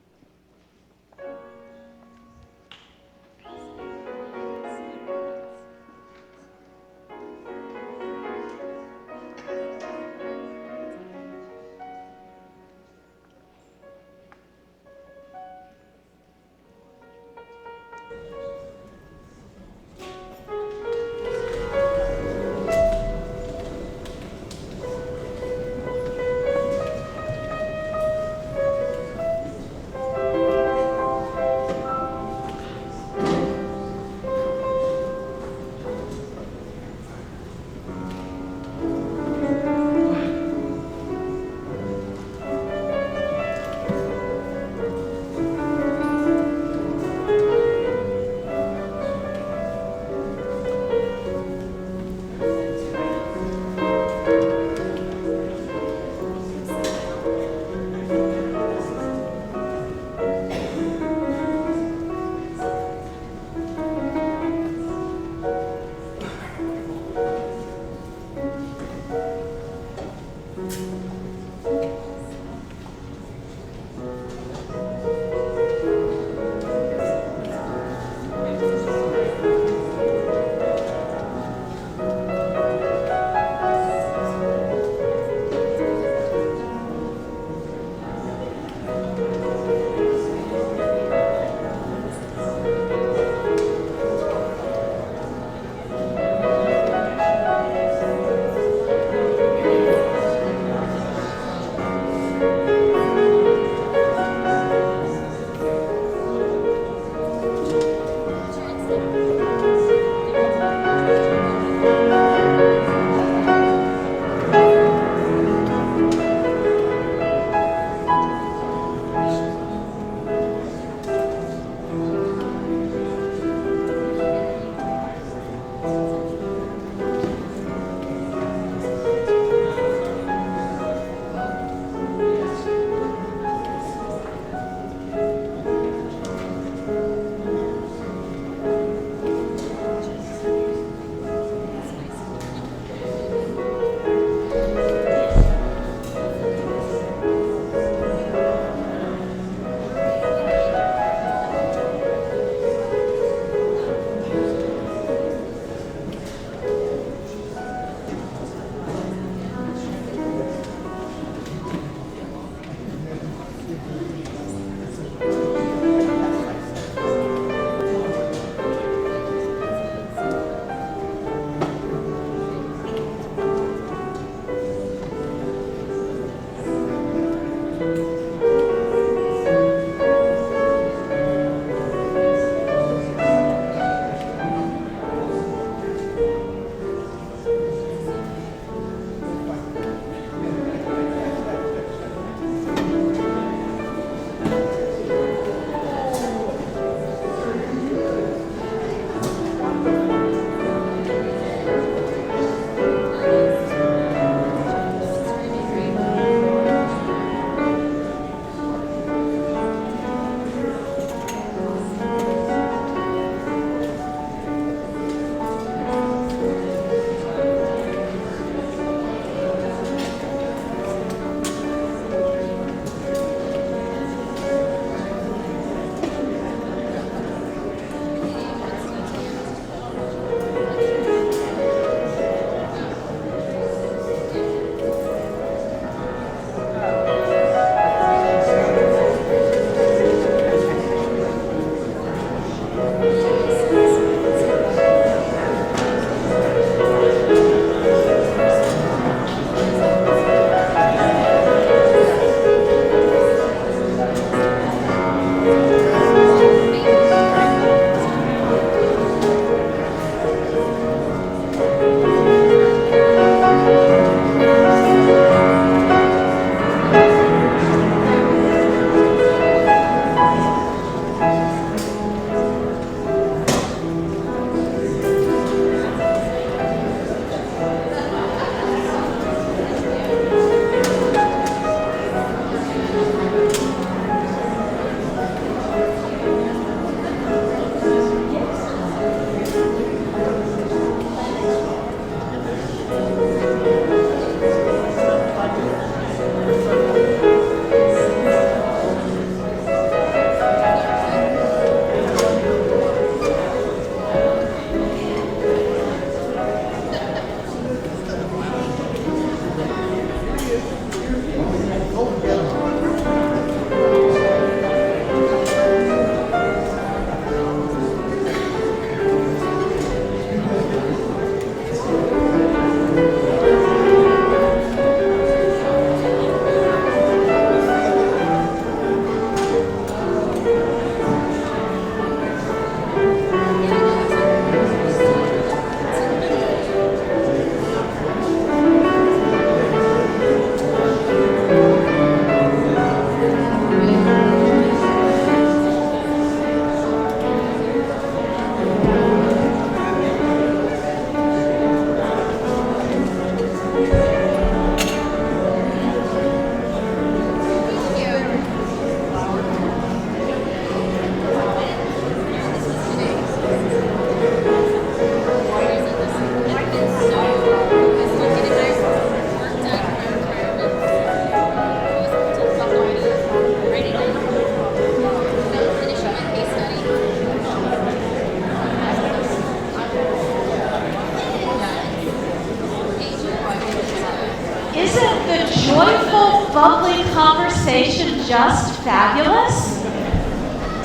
lovely conversation just fabulous?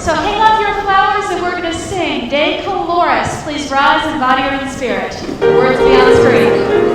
So hang up your flowers and we're going to sing De Coloris. Please rise in body or in spirit. The words will be on the screen.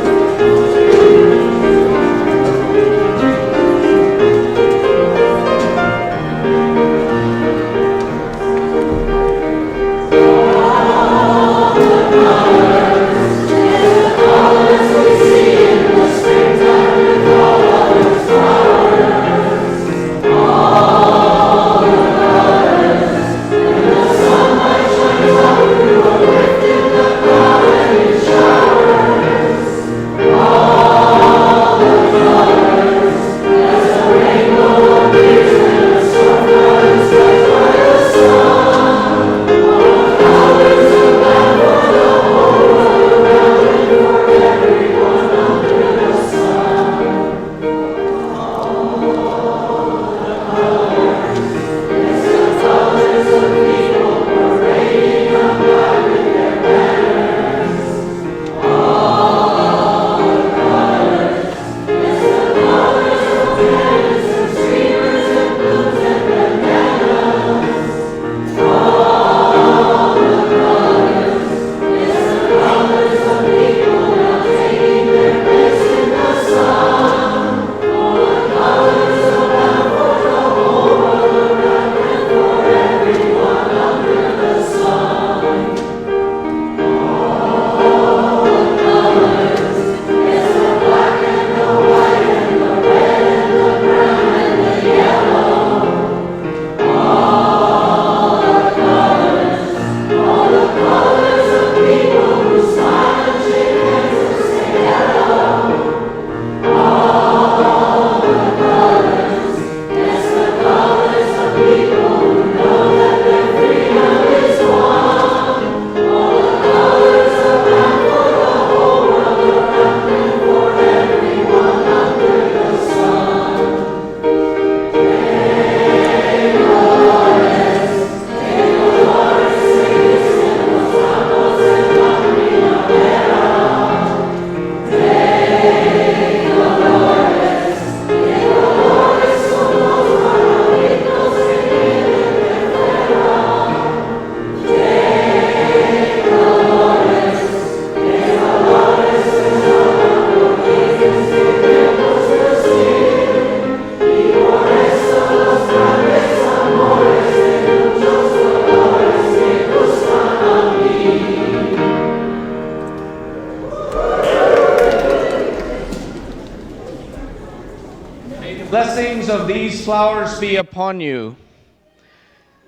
Blessings of these flowers be upon you.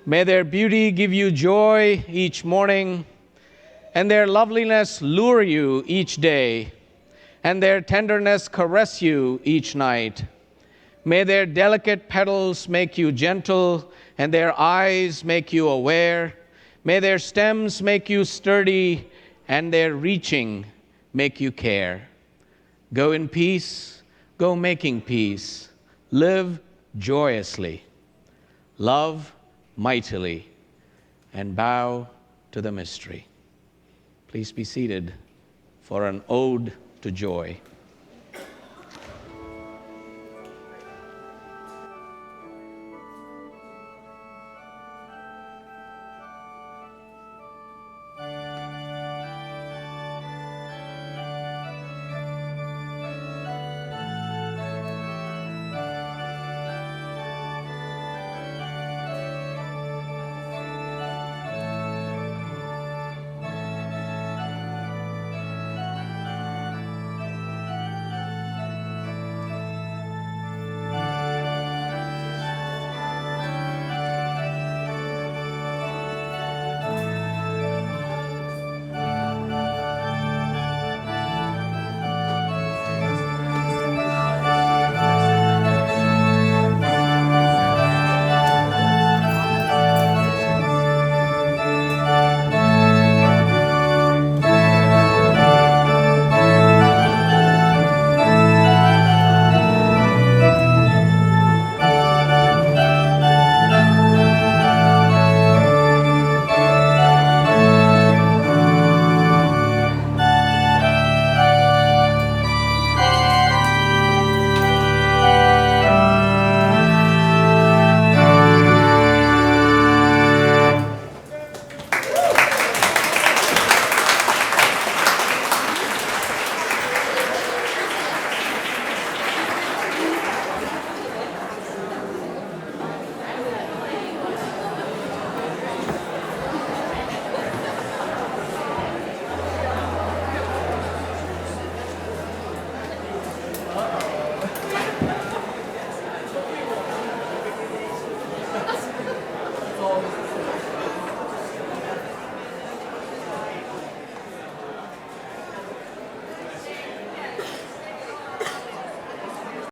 May their beauty give you joy each morning, and their loveliness lure you each day, and their tenderness caress you each night. May their delicate petals make you gentle, and their eyes make you aware. May their stems make you sturdy, and their reaching make you care. Go in peace, go making peace. Live joyously, love mightily, and bow to the mystery. Please be seated for an ode to joy.